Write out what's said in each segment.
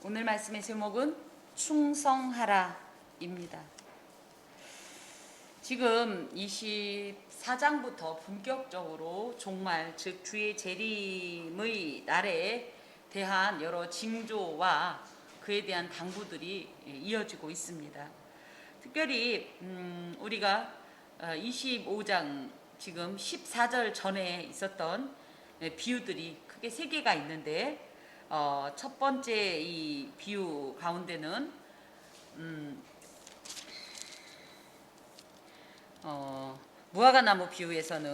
오늘 말씀의 제목은 충성하라입니다. 지금 24장부터 본격적으로 종말, 즉 주의 재림의 날에 대한 여러 징조와 그에 대한 당부들이 이어지고 있습니다. 특별히 우리가 25장 지금 14절 전에 있었던 비유들이 크게 세 개가 있는데, 첫 번째 이 비유 가운데는 무화과나무 비유에서는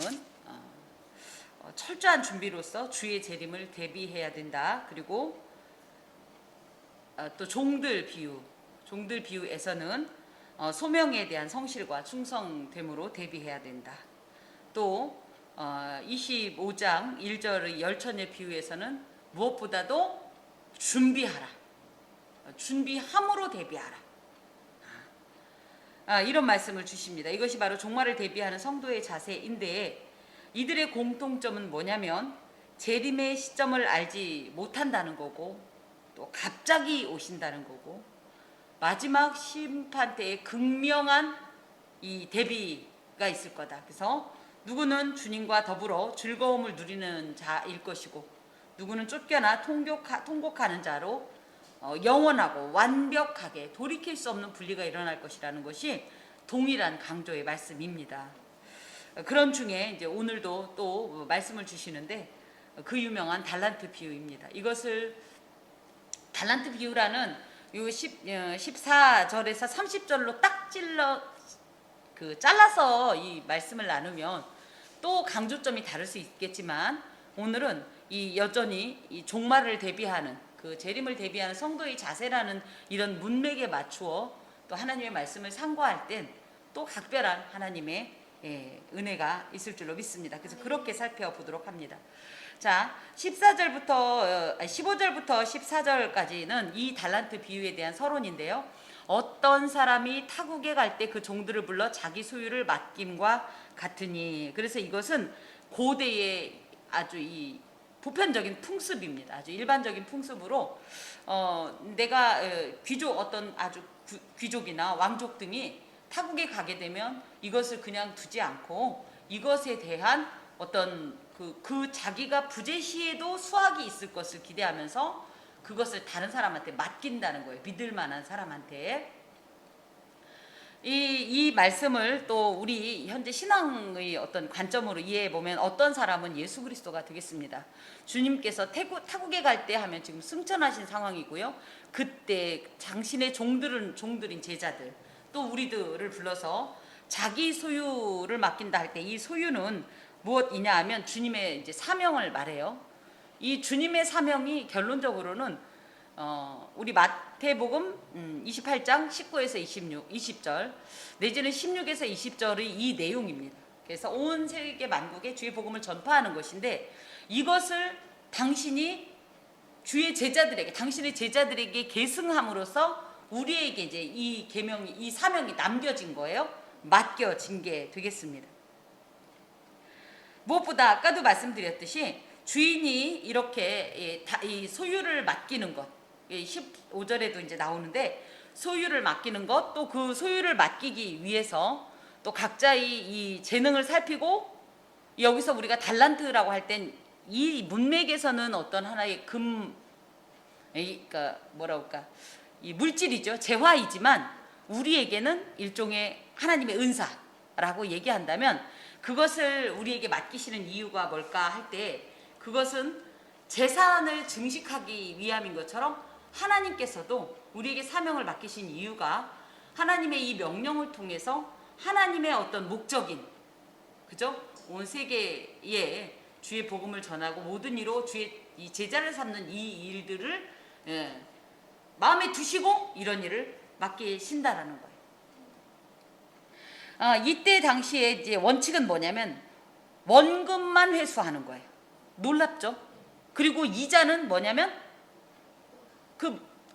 철저한 준비로서 주의 재림을 대비해야 된다. 그리고 또 종들 비유에서는 소명에 대한 성실과 충성됨으로 대비해야 된다. 또 25장 1절의 열처녀 비유에서는 무엇보다도 준비하라. 준비함으로 대비하라. 이런 말씀을 주십니다. 이것이 바로 종말을 대비하는 성도의 자세인데, 이들의 공통점은 뭐냐면 재림의 시점을 알지 못한다는 거고, 또 갑자기 오신다는 거고, 마지막 심판 때에 극명한 이 대비가 있을 거다. 그래서 누구는 주님과 더불어 즐거움을 누리는 자일 것이고, 누구는 쫓겨나 통곡하는 자로 영원하고 완벽하게 돌이킬 수 없는 분리가 일어날 것이라는 것이 동일한 강조의 말씀입니다. 그런 중에 이제 오늘도 또 말씀을 주시는데, 그 유명한 달란트 비유입니다. 이것을 달란트 비유라는 요 14절에서 30절로 딱 잘라서 이 말씀을 나누면 또 강조점이 다를 수 있겠지만, 오늘은 이 여전히 이 종말을 대비하는, 그 재림을 대비하는 성도의 자세라는 이런 문맥에 맞추어 또 하나님의 말씀을 상고할 땐 또 각별한 하나님의 은혜가 있을 줄로 믿습니다. 그래서 그렇게 살펴보도록 합니다. 자, 15절부터 14절까지는 이 달란트 비유에 대한 서론인데요. 어떤 사람이 타국에 갈 때 그 종들을 불러 자기 소유를 맡김과 같으니, 그래서 이것은 고대의 아주 이 보편적인 풍습입니다. 아주 일반적인 풍습으로 내가 어떤 아주 귀족이나 왕족 등이 타국에 가게 되면 이것을 그냥 두지 않고 이것에 대한 어떤 그 자기가 부재 시에도 수확이 있을 것을 기대하면서 그것을 다른 사람한테 맡긴다는 거예요. 믿을 만한 사람한테. 이 말씀을 또 우리 현재 신앙의 어떤 관점으로 이해해 보면 어떤 사람은 예수 그리스도가 되겠습니다. 주님께서 타국에 갈 때 하면 지금 승천하신 상황이고요. 그때 당신의 종들인 제자들, 또 우리들을 불러서 자기 소유를 맡긴다 할 때, 이 소유는 무엇이냐 하면 주님의 이제 사명을 말해요. 이 주님의 사명이 결론적으로는 우리 마태복음 28장 19에서 20절 내지는 16에서 20절의 이 내용입니다. 그래서 온 세계 만국에 주의 복음을 전파하는 것인데, 이것을 당신이 당신의 제자들에게 계승함으로써 우리에게 이제 이 사명이 남겨진 거예요. 맡겨진 게 되겠습니다. 무엇보다 아까도 말씀드렸듯이 주인이 이렇게 이 소유를 맡기는 것, 15절에도 이제 나오는데, 소유를 맡기는 것, 또 그 소유를 맡기기 위해서 또 각자의 이 재능을 살피고, 여기서 우리가 달란트라고 할 땐 이 문맥에서는 어떤 하나의 그러니까 이 물질이죠. 재화이지만 우리에게는 일종의 하나님의 은사라고 얘기한다면, 그것을 우리에게 맡기시는 이유가 뭘까 할 때, 그것은 재산을 증식하기 위함인 것처럼 하나님께서도 우리에게 사명을 맡기신 이유가 하나님의 이 명령을 통해서 하나님의 어떤 목적인, 그죠? 온 세계에 주의 복음을 전하고 모든 이로 주의 이 제자를 삼는 이 일들을 마음에 두시고 이런 일을 맡기신다라는 거예요. 이때 당시에 이제 원칙은 뭐냐면 원금만 회수하는 거예요. 놀랍죠? 그리고 이자는 뭐냐면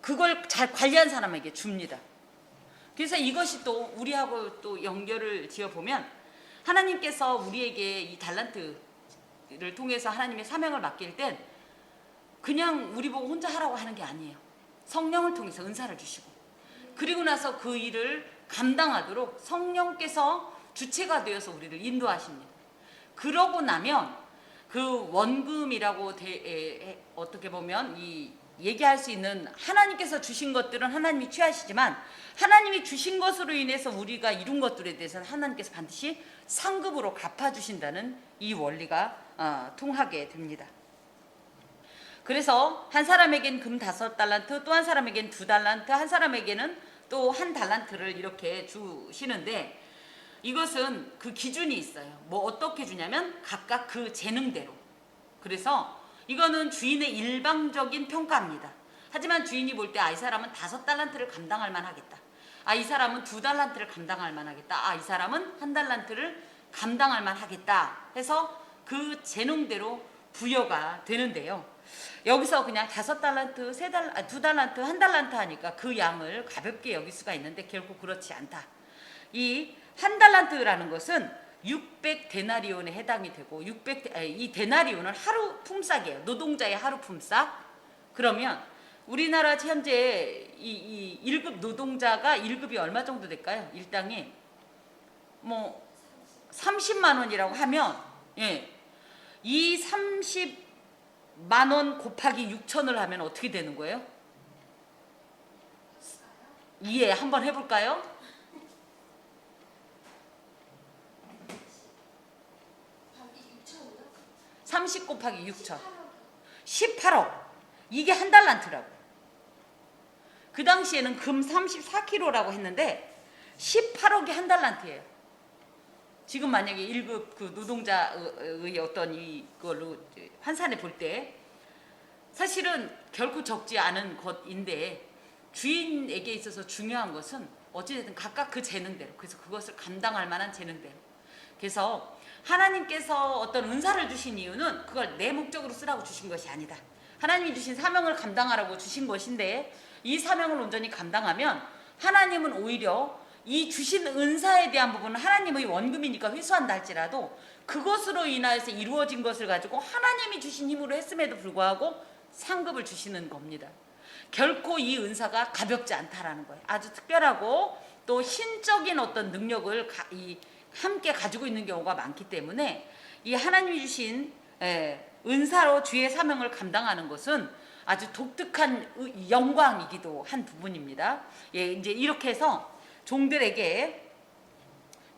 그걸 잘 관리한 사람에게 줍니다. 그래서 이것이 또 우리하고 또 연결을 지어보면, 하나님께서 우리에게 이 달란트를 통해서 하나님의 사명을 맡길 땐 그냥 우리 보고 혼자 하라고 하는 게 아니에요. 성령을 통해서 은사를 주시고, 그리고 나서 그 일을 감당하도록 성령께서 주체가 되어서 우리를 인도하십니다. 그러고 나면 그 원금이라고 어떻게 보면 얘기할 수 있는, 하나님께서 주신 것들은 하나님이 취하시지만 하나님이 주신 것으로 인해서 우리가 이룬 것들에 대해서는 하나님께서 반드시 상급으로 갚아주신다는 이 원리가 통하게 됩니다. 그래서 한 사람에겐 금 5달란트, 또 한 사람에겐 2달란트, 한 사람에게는 또 1달란트를 이렇게 주시는데, 이것은 그 기준이 있어요. 뭐 어떻게 주냐면 각각 그 재능대로. 그래서 이거는 주인의 일방적인 평가입니다. 하지만 주인이 볼 때 이 사람은 5달란트를 감당할 만하겠다, 이 사람은 2달란트를 감당할 만하겠다, 이 사람은 1달란트를 감당할 만하겠다 해서 그 재능대로 부여가 되는데요. 여기서 그냥 5달란트, 2달란트, 1달란트 하니까 그 양을 가볍게 여길 수가 있는데 결코 그렇지 않다. 이 1달란트라는 것은 600데나리온에 해당이 되고, 이 데나리온은 하루 품삯이에요. 노동자의 하루 품삯. 그러면 우리나라 현재 이 1급 노동자가 1급이 얼마 정도 될까요? 일당이 뭐 30만 원이라고 하면, 이 30만 원 곱하기 6천을 하면 어떻게 되는 거예요? 이해 한번 해볼까요? 30 곱하기 6천 18억. 이게 1달란트라고. 그 당시에는 금 34kg라고 했는데 18억이 1달란트예요. 지금 만약에 1급 그 노동자의 어떤 이걸로 환산해 볼 때 사실은 결코 적지 않은 것인데, 주인에게 있어서 중요한 것은 어찌됐든 각각 그 재능대로, 그래서 그것을 감당할 만한 재능대로. 그래서 하나님께서 어떤 은사를 주신 이유는 그걸 내 목적으로 쓰라고 주신 것이 아니다. 하나님이 주신 사명을 감당하라고 주신 것인데, 이 사명을 온전히 감당하면 하나님은 오히려 이 주신 은사에 대한 부분은 하나님의 원금이니까 회수한다 할지라도 그것으로 인하여서 이루어진 것을 가지고 하나님이 주신 힘으로 했음에도 불구하고 상급을 주시는 겁니다. 결코 이 은사가 가볍지 않다라는 거예요. 아주 특별하고 또 신적인 어떤 능력을 함께 가지고 있는 경우가 많기 때문에 이 하나님이 주신 은사로 주의 사명을 감당하는 것은 아주 독특한 영광이기도 한 부분입니다. 이제 이렇게 해서 종들에게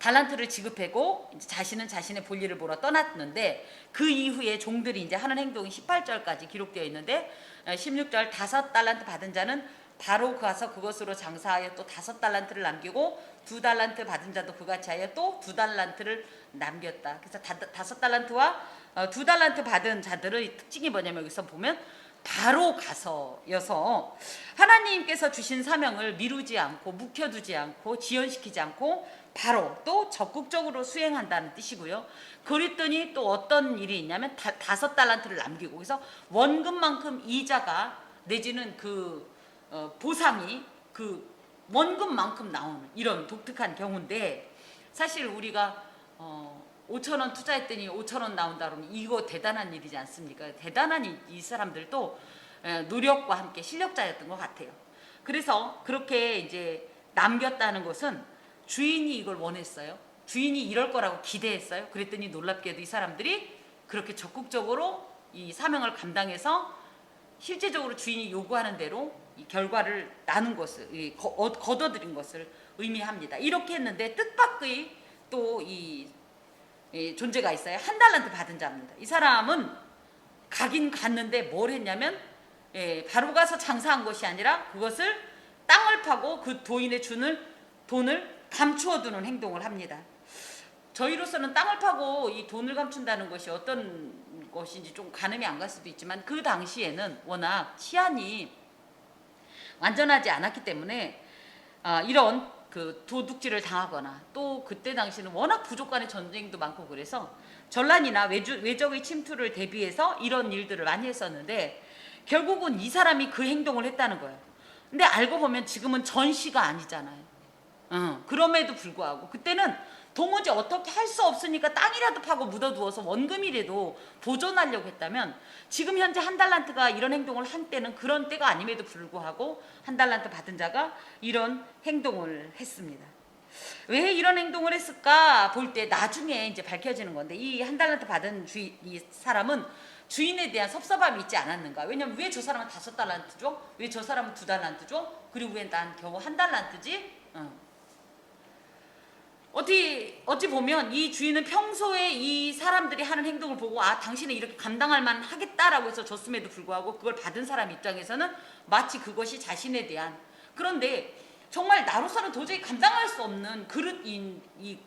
달란트를 지급하고 자신은 자신의 볼일을 보러 떠났는데, 그 이후에 종들이 이제 하는 행동이 18절까지 기록되어 있는데, 16절 5달란트 받은 자는 바로 가서 그것으로 장사하여 또 5달란트를 남기고 2달란트 받은 자도 그같이 하여 또 2달란트를 남겼다. 그래서 5달란트와 2달란트 받은 자들의 특징이 뭐냐면, 여기서 보면 바로 가서여서 하나님께서 주신 사명을 미루지 않고 묵혀두지 않고 지연시키지 않고 바로 또 적극적으로 수행한다는 뜻이고요. 그랬더니 또 어떤 일이 있냐면 5달란트를 남기고, 그래서 원금만큼 이자가 내지는 그 보상이 그 원금만큼 나오는 이런 독특한 경우인데, 사실 우리가 5,000원 투자했더니 5,000원 나온다 그러면 이거 대단한 일이지 않습니까? 대단한 이 사람들도 노력과 함께 실력자였던 것 같아요. 그래서 그렇게 이제 남겼다는 것은 주인이 이걸 원했어요. 주인이 이럴 거라고 기대했어요. 그랬더니 놀랍게도 이 사람들이 그렇게 적극적으로 이 사명을 감당해서 실제적으로 주인이 요구하는 대로 이 결과를 나눈 것을, 거둬들인 것을 의미합니다. 이렇게 했는데 뜻밖의 또 이 존재가 있어요. 1달란트 받은 자입니다. 이 사람은 가긴 갔는데 뭘 했냐면, 바로 가서 장사한 것이 아니라 그것을 땅을 파고 그 도인의 주는 돈을 감추어 두는 행동을 합니다. 저희로서는 땅을 파고 이 돈을 감춘다는 것이 어떤 것인지 좀 가늠이 안 갈 수도 있지만, 그 당시에는 워낙 치안이 완전하지 않았기 때문에 이런 그 도둑질을 당하거나, 또 그때 당시는 워낙 부족 간의 전쟁도 많고 그래서 전란이나 외적의 침투를 대비해서 이런 일들을 많이 했었는데, 결국은 이 사람이 그 행동을 했다는 거예요. 근데 알고 보면 지금은 전시가 아니잖아요. 그럼에도 불구하고 그때는 도무지 어떻게 할 수 없으니까 땅이라도 파고 묻어두어서 원금이라도 보존하려고 했다면 지금 현재 한 달란트가 이런 행동을 한 때는 그런 때가 아님에도 불구하고 한 달란트 받은 자가 이런 행동을 했습니다. 왜 이런 행동을 했을까 볼 때 나중에 이제 밝혀지는 건데, 이 한 달란트 받은 이 사람은 주인에 대한 섭섭함이 있지 않았는가? 왜냐면 왜 저 사람은 5달란트 줘? 왜 저 사람은 2달란트 줘? 그리고 왜 난 겨우 1달란트지? 어찌 보면 이 주인은 평소에 이 사람들이 하는 행동을 보고 당신은 이렇게 감당할 만 하겠다라고 해서 줬음에도 불구하고 그걸 받은 사람 입장에서는 마치 그것이 자신에 대한, 그런데 정말 나로서는 도저히 감당할 수 없는 이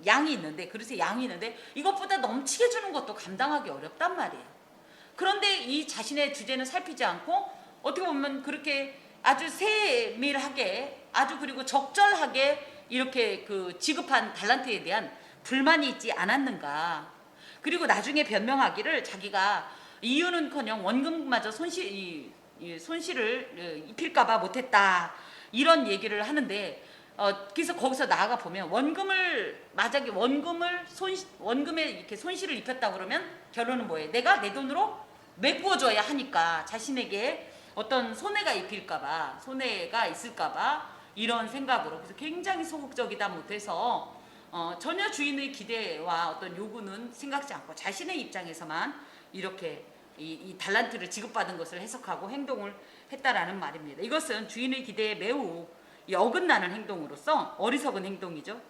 양이 있는데, 그릇에 양이 있는데 이것보다 넘치게 주는 것도 감당하기 어렵단 말이에요. 그런데 이 자신의 주제는 살피지 않고 어떻게 보면 그렇게 아주 세밀하게 아주 그리고 적절하게 이렇게 그 지급한 달란트에 대한 불만이 있지 않았는가. 그리고 나중에 변명하기를 자기가 이유는커녕 원금마저 손실을 입힐까봐 못했다, 이런 얘기를 하는데, 그래서 거기서 나아가 보면 만약에 원금에 이렇게 손실을 입혔다 그러면 결론은 뭐예요? 내가 내 돈으로 메꾸어줘야 하니까 자신에게 어떤 손해가 있을까봐 이런 생각으로, 그래서 굉장히 소극적이다 못해서 전혀 주인의 기대와 어떤 요구는 생각지 않고 자신의 입장에서만 이렇게 이 달란트를 지급받은 것을 해석하고 행동을 했다라는 말입니다. 이것은 주인의 기대에 매우 어긋나는 행동으로서 어리석은 행동이죠.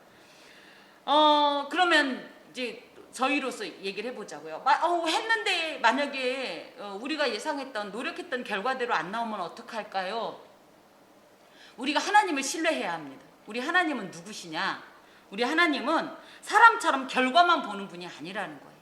그러면 이제 저희로서 얘기를 해보자고요. 했는데 만약에 우리가 예상했던 노력했던 결과대로 안 나오면 어떡할까요? 우리가 하나님을 신뢰해야 합니다. 우리 하나님은 누구시냐? 우리 하나님은 사람처럼 결과만 보는 분이 아니라는 거예요.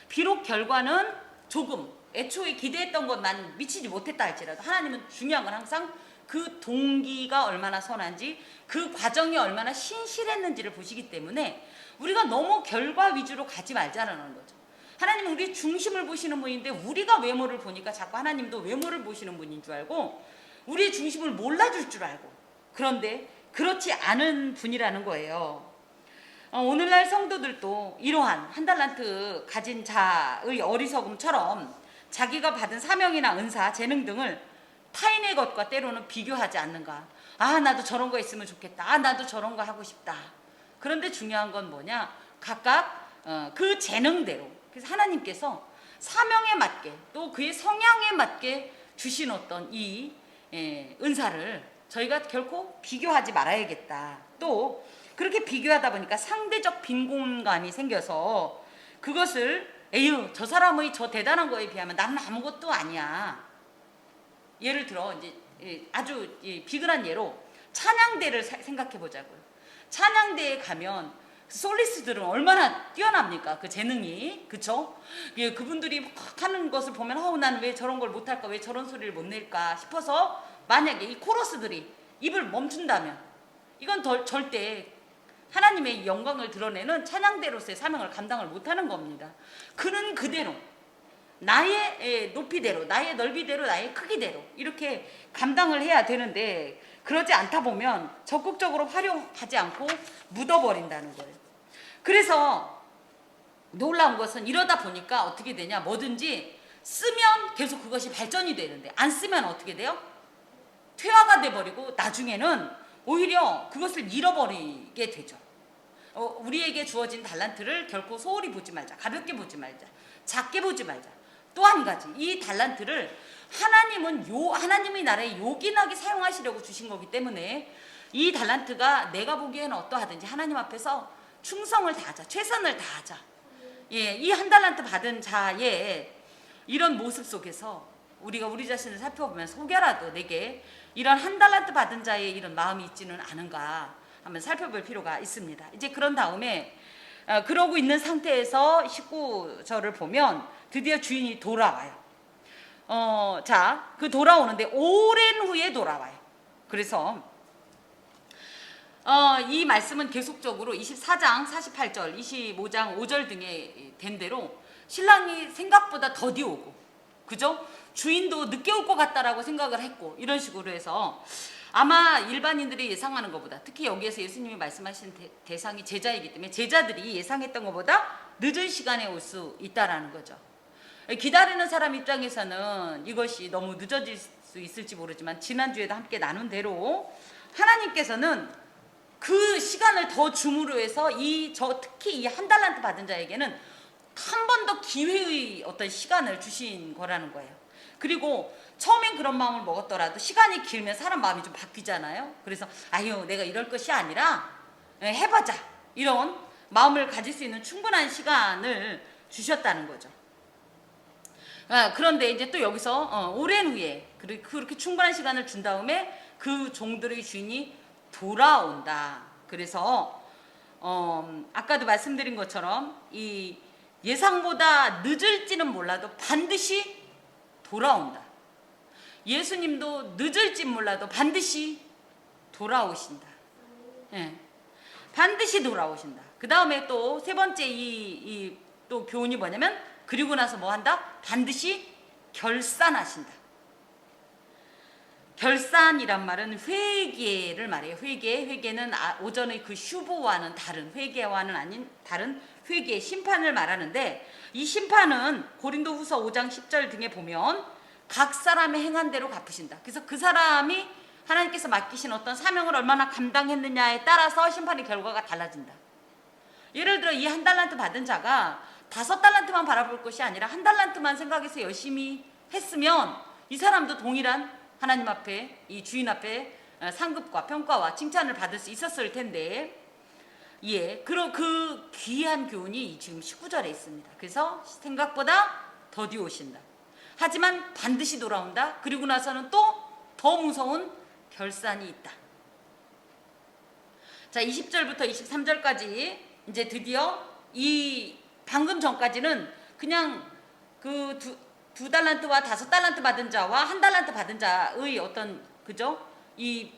비록 결과는 조금 애초에 기대했던 것 난 미치지 못했다 할지라도 하나님은 중요한 건 항상 그 동기가 얼마나 선한지, 그 과정이 얼마나 신실했는지를 보시기 때문에 우리가 너무 결과 위주로 가지 말자는 거죠. 하나님은 우리 중심을 보시는 분인데 우리가 외모를 보니까 자꾸 하나님도 외모를 보시는 분인 줄 알고 우리의 중심을 몰라줄 줄 알고, 그런데 그렇지 않은 분이라는 거예요. 오늘날 성도들도 이러한 한 달란트 가진 자의 어리석음처럼 자기가 받은 사명이나 은사, 재능 등을 타인의 것과 때로는 비교하지 않는가. 나도 저런 거 있으면 좋겠다. 나도 저런 거 하고 싶다. 그런데 중요한 건 뭐냐? 각각 그 재능대로, 그래서 하나님께서 사명에 맞게 또 그의 성향에 맞게 주신 어떤 이 은사를 저희가 결코 비교하지 말아야겠다. 또 그렇게 비교하다 보니까 상대적 빈곤감이 생겨서 그것을 저 사람의 저 대단한 거에 비하면 나는 아무것도 아니야. 예를 들어 이제 아주 비근한 예로 찬양대를 생각해 보자고요. 찬양대에 가면 솔리스트들은 얼마나 뛰어납니까? 그 재능이, 그쵸? 그분들이 막 하는 것을 보면 난 왜 저런 걸 못할까? 왜 저런 소리를 못 낼까? 싶어서 만약에 이 코러스들이 입을 멈춘다면 이건 절대 하나님의 영광을 드러내는 찬양대로서의 사명을 감당을 못하는 겁니다. 그는 그대로 나의 높이대로, 나의 넓이대로, 나의 크기대로 이렇게 감당을 해야 되는데 그러지 않다 보면 적극적으로 활용하지 않고 묻어버린다는 거예요. 그래서 놀라운 것은 이러다 보니까 어떻게 되냐, 뭐든지 쓰면 계속 그것이 발전이 되는데 안 쓰면 어떻게 돼요? 퇴화가 돼버리고 나중에는 오히려 그것을 잃어버리게 되죠. 우리에게 주어진 달란트를 결코 소홀히 보지 말자, 가볍게 보지 말자, 작게 보지 말자. 또 한 가지, 이 달란트를 하나님의 나라에 요긴하게 사용하시려고 주신 거기 때문에 이 달란트가 내가 보기에는 어떠하든지 하나님 앞에서 충성을 다하자, 최선을 다하자. 이 한 달란트 받은 자의 이런 모습 속에서 우리가 우리 자신을 살펴보면 혹여라도 내게 이런 한 달란트 받은 자의 이런 마음이 있지는 않은가 한번 살펴볼 필요가 있습니다. 이제 그런 다음에 그러고 있는 상태에서 19절을 보면 드디어 주인이 돌아와요. 그 돌아오는데 오랜 후에 돌아와요. 그래서 이 말씀은 계속적으로 24장 48절, 25장 5절 등에 된 대로 신랑이 생각보다 더디 오고, 그죠? 주인도 늦게 올 것 같다라고 생각을 했고, 이런 식으로 해서 아마 일반인들이 예상하는 것보다, 특히 여기에서 예수님이 말씀하신 대상이 제자이기 때문에 제자들이 예상했던 것보다 늦은 시간에 올 수 있다라는 거죠. 기다리는 사람 입장에서는 이것이 너무 늦어질 수 있을지 모르지만 지난주에도 함께 나눈 대로 하나님께서는 그 시간을 더 줌으로 해서 특히 이 한 달란트 받은 자에게는 한 번 더 기회의 어떤 시간을 주신 거라는 거예요. 그리고 처음엔 그런 마음을 먹었더라도 시간이 길면 사람 마음이 좀 바뀌잖아요. 그래서 아유, 내가 이럴 것이 아니라 해보자, 이런 마음을 가질 수 있는 충분한 시간을 주셨다는 거죠. 그런데 이제 또 여기서 오랜 후에 그렇게 충분한 시간을 준 다음에 그 종들의 주인이 돌아온다. 그래서 아까도 말씀드린 것처럼 이 예상보다 늦을지는 몰라도 반드시 돌아온다. 예수님도 늦을지 몰라도 반드시 돌아오신다. 예, 반드시 돌아오신다. 그 다음에 또 세 번째 또 교훈이 뭐냐면, 그리고 나서 뭐 한다? 반드시 결산하신다. 결산이란 말은 회개를 말해요. 회개는 오전의 그 슈보와는 다른, 회개와는 아닌 다른 회개, 심판을 말하는데, 이 심판은 고린도후서 5장 10절 등에 보면 각 사람의 행한 대로 갚으신다. 그래서 그 사람이 하나님께서 맡기신 어떤 사명을 얼마나 감당했느냐에 따라서 심판의 결과가 달라진다. 예를 들어 이 한 달란트 받은 자가 5달란트만 바라볼 것이 아니라 한 달란트만 생각해서 열심히 했으면 이 사람도 동일한 하나님 앞에, 이 주인 앞에 상급과 평가와 칭찬을 받을 수 있었을 텐데, 그 귀한 교훈이 지금 19절에 있습니다. 그래서 생각보다 더디 오신다. 하지만 반드시 돌아온다. 그리고 나서는 또 더 무서운 결산이 있다. 자, 20절부터 23절까지 이제 드디어 방금 전까지는 그냥 그 두 달란트와 5달란트 받은 자와 한 달란트 받은 자의 어떤, 그죠? 이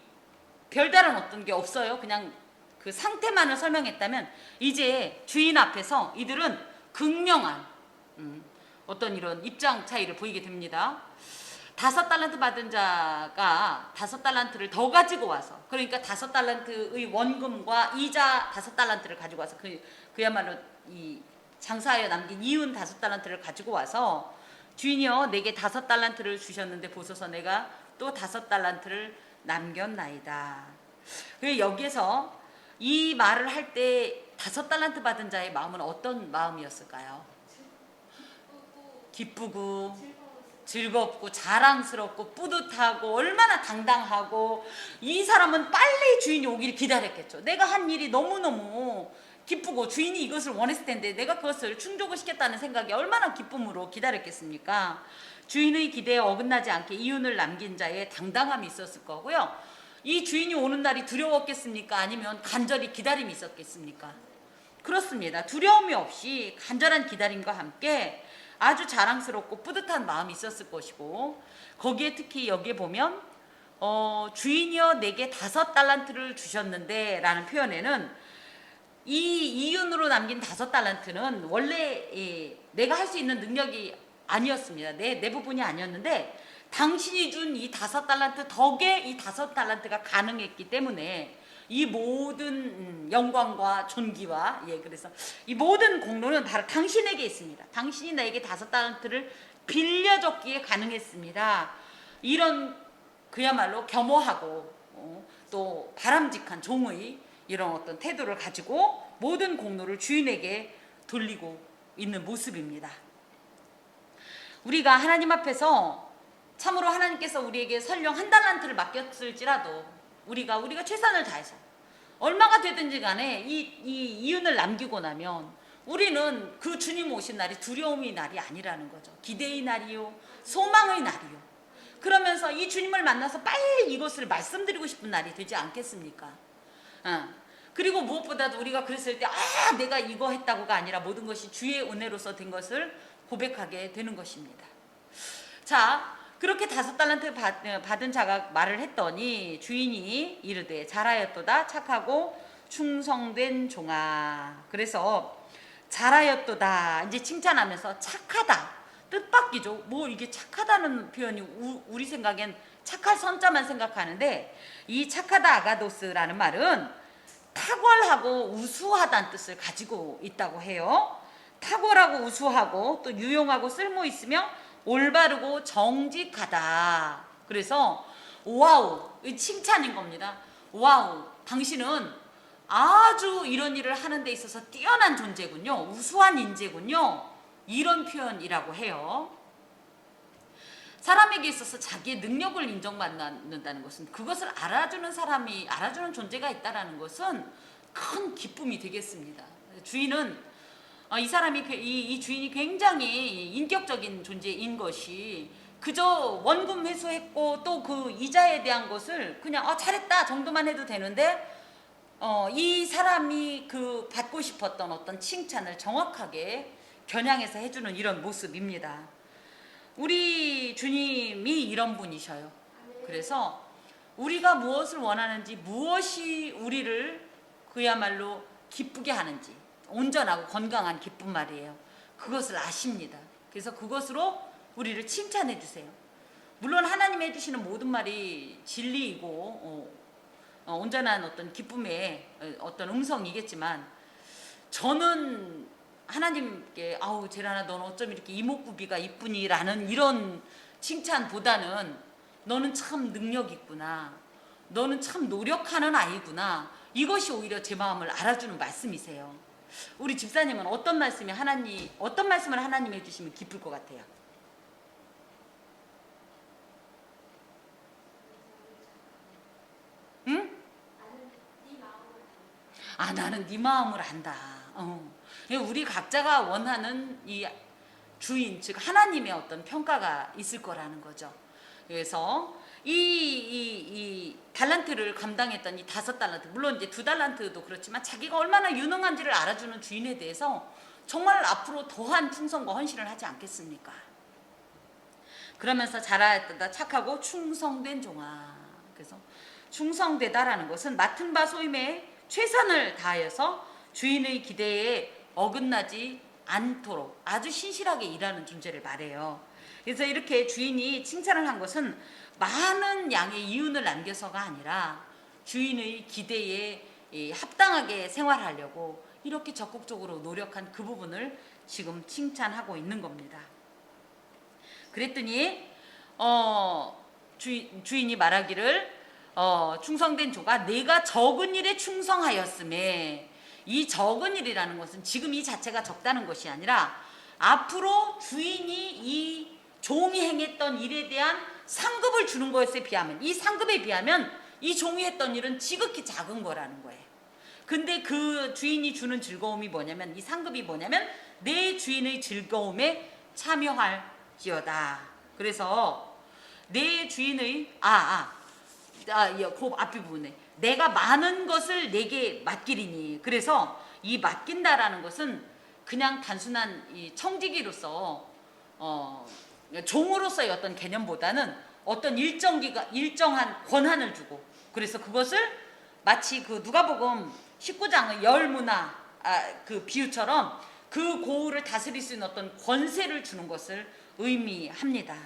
별다른 어떤 게 없어요. 그냥 그 상태만을 설명했다면, 이제 주인 앞에서 이들은 극명한 어떤 이런 입장 차이를 보이게 됩니다. 5달란트 받은 자가 5달란트를 더 가지고 와서, 그러니까 5달란트의 원금과 이자 5달란트를 가지고 와서 그야말로 이 장사하여 남긴 이윤 5달란트를 가지고 와서, 주인이여 내게 5달란트를 주셨는데 보소서 내가 또 5달란트를 남겼나이다. 여기에서 이 말을 할 때 5달란트 받은 자의 마음은 어떤 마음이었을까요? 기쁘고 즐겁고 자랑스럽고 뿌듯하고 얼마나 당당하고, 이 사람은 빨리 주인이 오기를 기다렸겠죠. 내가 한 일이 너무너무 기쁘고 주인이 이것을 원했을 텐데 내가 그것을 충족을 시켰다는 생각이 얼마나 기쁨으로 기다렸겠습니까? 주인의 기대에 어긋나지 않게 이윤을 남긴 자의 당당함이 있었을 거고요. 이 주인이 오는 날이 두려웠겠습니까? 아니면 간절히 기다림이 있었겠습니까? 그렇습니다. 두려움이 없이 간절한 기다림과 함께 아주 자랑스럽고 뿌듯한 마음이 있었을 것이고, 거기에 특히 여기에 보면 주인이여 내게 5달란트를 주셨는데 라는 표현에는 이 이윤으로 남긴 5달란트는 원래 내가 할 수 있는 능력이 아니었습니다. 내 부분이 아니었는데, 당신이 준 이 5달란트 덕에 이 5달란트가 가능했기 때문에 이 모든 영광과 존귀와, 그래서 이 모든 공로는 바로 당신에게 있습니다. 당신이 나에게 5달란트를 빌려줬기에 가능했습니다. 이런 그야말로 겸허하고 또 바람직한 종의 이런 어떤 태도를 가지고 모든 공로를 주인에게 돌리고 있는 모습입니다. 우리가 하나님 앞에서 참으로 하나님께서 우리에게 설령 한 달란트를 맡겼을지라도 우리가 최선을 다해서 얼마가 되든지 간에 이 이윤을 남기고 나면 우리는 그 주님 오신 날이 두려움의 날이 아니라는 거죠. 기대의 날이요, 소망의 날이요. 그러면서 이 주님을 만나서 빨리 이것을 말씀드리고 싶은 날이 되지 않겠습니까? 그리고 무엇보다도 우리가 그랬을 때 내가 이거 했다고가 아니라 모든 것이 주의 은혜로서 된 것을 고백하게 되는 것입니다. 자, 그렇게 5달란트 받은 자가 말을 했더니 주인이 이르되 잘하였도다 착하고 충성된 종아. 그래서 잘하였도다 이제 칭찬하면서 착하다, 뜻밖이죠. 뭐 이게 착하다는 표현이 우리 생각엔 착할 선자만 생각하는데, 이 착하다 아가도스라는 말은 탁월하고 우수하다는 뜻을 가지고 있다고 해요. 탁월하고 우수하고 또 유용하고 쓸모 있으며 올바르고 정직하다. 그래서 와우, 이 칭찬인 겁니다. 와우, 당신은 아주 이런 일을 하는 데 있어서 뛰어난 존재군요. 우수한 인재군요. 이런 표현이라고 해요. 사람에게 있어서 자기의 능력을 인정받는다는 것은, 그것을 알아주는 사람이, 알아주는 존재가 있다는 것은 큰 기쁨이 되겠습니다. 주인은 이 사람이, 이 주인이 굉장히 인격적인 존재인 것이, 그저 원금 회수했고 또 그 이자에 대한 것을 그냥 잘했다 정도만 해도 되는데, 이 사람이 그 받고 싶었던 어떤 칭찬을 정확하게 겨냥해서 해주는 이런 모습입니다. 우리 주님이 이런 분이셔요. 그래서 우리가 무엇을 원하는지, 무엇이 우리를 그야말로 기쁘게 하는지, 온전하고 건강한 기쁨 말이에요. 그것을 아십니다. 그래서 그것으로 우리를 칭찬해 주세요. 물론 하나님이 해주시는 모든 말이 진리이고 온전한 어떤 기쁨의 어떤 음성이겠지만, 저는 하나님께 아우 제라나 너는 어쩜 이렇게 이목구비가 이쁘니 라는 이런 칭찬보다는 너는 참 능력 있구나, 너는 참 노력하는 아이구나, 이것이 오히려 제 마음을 알아주는 말씀이세요. 우리 집사님은 어떤 말씀을 하나님이 해주시면 기쁠 것 같아요? 응? 나는 네 마음을 안다. 우리 각자가 원하는 이 주인, 즉 하나님의 어떤 평가가 있을 거라는 거죠. 그래서 이 달란트를 감당했던 이 5달란트, 물론 이제 2달란트도 그렇지만 자기가 얼마나 유능한지를 알아주는 주인에 대해서 정말 앞으로 더한 충성과 헌신을 하지 않겠습니까? 그러면서 잘하였다 착하고 충성된 종아. 그래서 충성되다라는 것은 맡은 바 소임에 최선을 다하여서 주인의 기대에 어긋나지 않도록 아주 신실하게 일하는 존재를 말해요. 그래서 이렇게 주인이 칭찬을 한 것은 많은 양의 이윤을 남겨서가 아니라 주인의 기대에 합당하게 생활하려고 이렇게 적극적으로 노력한 그 부분을 지금 칭찬하고 있는 겁니다. 그랬더니 주인이 말하기를 충성된 조가 내가 적은 일에 충성하였음에, 이 적은 일이라는 것은 지금 이 자체가 적다는 것이 아니라 앞으로 주인이 이 종이 행했던 일에 대한 상급을 주는 것에 비하면, 이 상급에 비하면 이 종이 했던 일은 지극히 작은 거라는 거예요. 근데 그 주인이 주는 즐거움이 뭐냐면, 이 상급이 뭐냐면 내 주인의 즐거움에 참여할지어다. 그래서 내 주인의 그 앞에 부분에 내가 많은 것을 내게 맡기리니, 그래서 이 맡긴다라는 것은 그냥 단순한 이 청지기로서 종으로서의 어떤 개념보다는 어떤 일정한 권한을 주고, 그래서 그것을 마치 그 누가복음 19장의 열무나 그 비유처럼 그 고을을 다스릴 수 있는 어떤 권세를 주는 것을 의미합니다.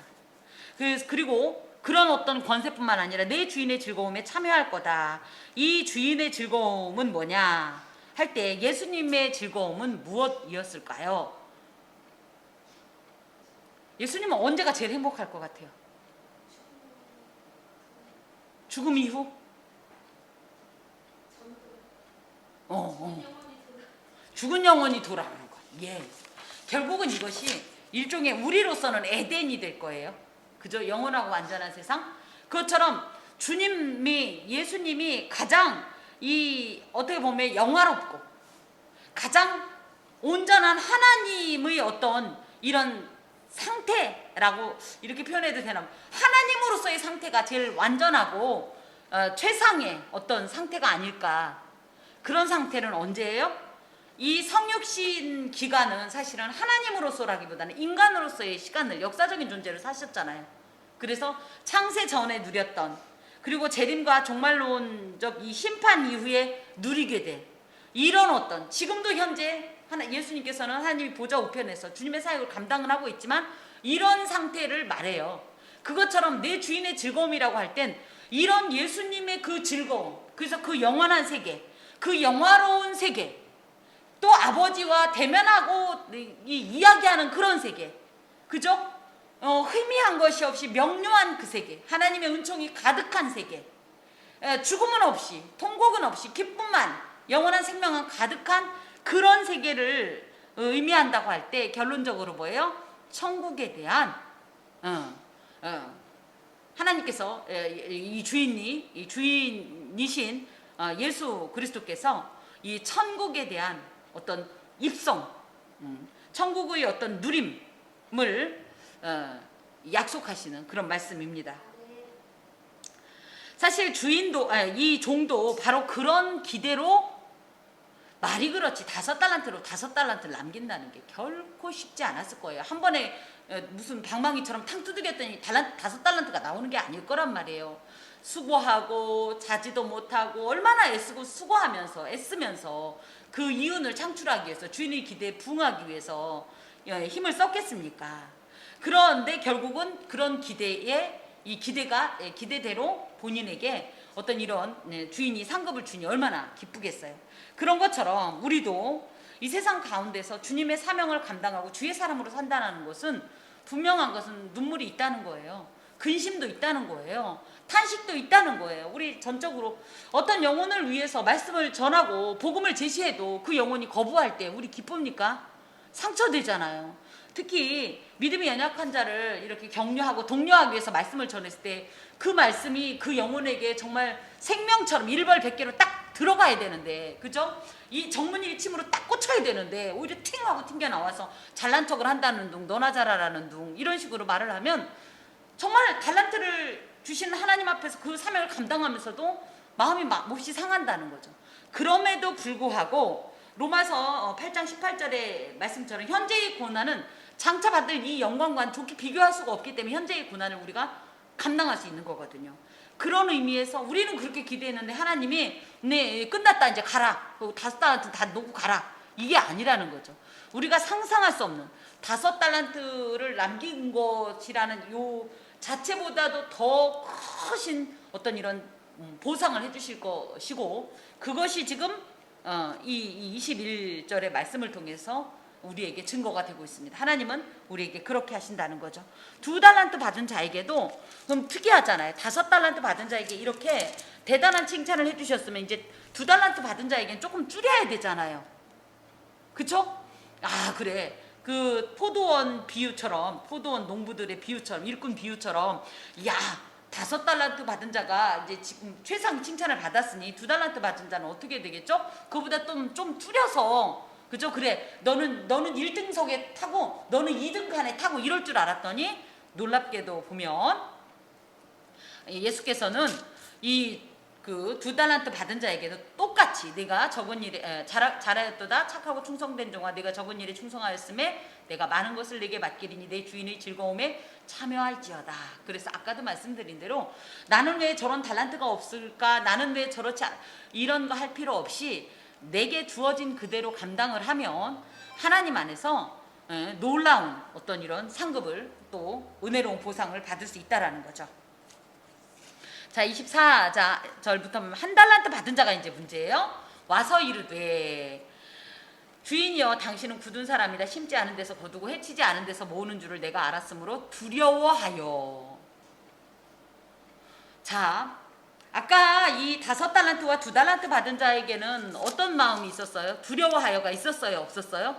그리고 그런 어떤 권세뿐만 아니라 내 주인의 즐거움에 참여할 거다. 이 주인의 즐거움은 뭐냐 할 때 예수님의 즐거움은 무엇이었을까요? 예수님은 언제가 제일 행복할 것 같아요? 죽음 이후? 죽은 영혼이 돌아오는 것. 예. 결국은 이것이 일종의 우리로서는 에덴이 될 거예요. 그죠? 영원하고 완전한 세상. 그것처럼 예수님이 가장 어떻게 보면 영화롭고 가장 온전한 하나님의 어떤 이런 상태라고 이렇게 표현해도 되나? 하나님으로서의 상태가 제일 완전하고 최상의 어떤 상태가 아닐까. 그런 상태는 언제예요? 이 성육신 기간은 사실은 하나님으로서라기보다는 인간으로서의 시간을, 역사적인 존재를 사셨잖아요. 그래서 창세 전에 누렸던, 그리고 재림과 종말론적 이 심판 이후에 누리게 될 이런 어떤, 지금도 현재 예수님께서는 하나님이 보좌 우편에서 주님의 사역을 감당을 하고 있지만 이런 상태를 말해요. 그것처럼 내 주인의 즐거움이라고 할 땐 이런 예수님의 그 즐거움, 그래서 그 영원한 세계, 그 영화로운 세계, 또 아버지와 대면하고 이야기하는 그런 세계, 그죠? 희미한 것이 없이 명료한 그 세계, 하나님의 은총이 가득한 세계, 죽음은 없이, 통곡은 없이, 기쁨만, 영원한 생명은 가득한 그런 세계를 의미한다고 할 때 결론적으로 뭐예요? 천국에 대한 하나님께서 이 주인이신 예수 그리스도께서 이 천국에 대한 어떤 입성, 천국의 어떤 누림을 약속하시는 그런 말씀입니다. 사실 이 종도 바로 그런 기대로, 말이 그렇지 5달란트로 5달란트를 남긴다는 게 결코 쉽지 않았을 거예요. 한 번에 무슨 방망이처럼 탕 두드렸더니 5달란트가 나오는 게 아닐 거란 말이에요. 수고하고 자지도 못하고 얼마나 애쓰고 수고하면서 애쓰면서 그 이윤을 창출하기 위해서, 주인의 기대에 부응하기 위해서 힘을 썼겠습니까? 그런데 결국은 그런 기대대로 본인에게 어떤 이런 주인이 상급을 주니 얼마나 기쁘겠어요. 그런 것처럼 우리도 이 세상 가운데서 주님의 사명을 감당하고 주의 사람으로 산다는 것은, 분명한 것은 눈물이 있다는 거예요. 근심도 있다는 거예요. 탄식도 있다는 거예요. 우리 전적으로 어떤 영혼을 위해서 말씀을 전하고 복음을 제시해도 그 영혼이 거부할 때 우리 기쁩니까? 상처되잖아요. 특히 믿음이 연약한 자를 이렇게 격려하고 독려하기 위해서 말씀을 전했을 때 그 말씀이 그 영혼에게 정말 생명처럼 일벌백계로 딱 들어가야 되는데, 그죠? 이 정문일침으로 딱 꽂혀야 되는데 오히려 팅하고 튕겨 나와서 잘난 척을 한다는 둥, 너나 잘하라는 둥, 이런 식으로 말을 하면 정말 달란트를 주신 하나님 앞에서 그 사명을 감당하면서도 마음이 몹시 상한다는 거죠. 그럼에도 불구하고 로마서 8장 18절의 말씀처럼 현재의 고난은 장차 받을 이 영광과는 좋게 비교할 수가 없기 때문에 현재의 고난을 우리가 감당할 수 있는 거거든요. 그런 의미에서 우리는 그렇게 기대했는데 하나님이 네 끝났다 이제 가라, 5달란트 다 놓고 가라, 이게 아니라는 거죠. 우리가 상상할 수 없는 5달란트를 남긴 것이라는 요 자체보다도 더 크신 어떤 이런 보상을 해주실 것이고, 그것이 지금 이 21절의 말씀을 통해서 우리에게 증거가 되고 있습니다. 하나님은 우리에게 그렇게 하신다는 거죠. 2달란트 받은 자에게도 그럼 특이하잖아요. 5달란트 받은 자에게 이렇게 대단한 칭찬을 해주셨으면 이제 2달란트 받은 자에게는 조금 줄여야 되잖아요. 그쵸? 아 그래, 그 포도원 비유처럼, 포도원 농부들의 비유처럼, 일꾼 비유처럼, 야 5달란트 받은 자가 이제 지금 최상 칭찬을 받았으니 2달란트 받은 자는 어떻게 되겠죠? 그보다 좀 줄여서, 그죠? 그래, 너는 1등석에 타고 너는 2등 칸에 타고 이럴 줄 알았더니 놀랍게도 보면 예수께서는 이 그 2달란트 받은 자에게도 똑같이 내가 적은 일에 잘하였도다 착하고 충성된 종아, 내가 적은 일에 충성하였음에 내가 많은 것을 내게 맡기리니 내 주인의 즐거움에 참여할지어다. 그래서 아까도 말씀드린 대로 나는 왜 저런 달란트가 없을까, 나는 왜 저렇지 이런 거 할 필요 없이 내게 주어진 그대로 감당을 하면 하나님 안에서 놀라운 어떤 이런 상급을, 또 은혜로운 보상을 받을 수 있다라는 거죠. 자 24절부터 1달란트 받은 자가 이제 문제예요. 와서 이르되 주인이여 당신은 굳은 사람이다. 심지 않은 데서 거두고 해치지 않은 데서 모으는 줄을 내가 알았으므로 두려워하여. 자 아까 이 5달란트와 2달란트 받은 자에게는 어떤 마음이 있었어요? 두려워하여가 있었어요? 없었어요?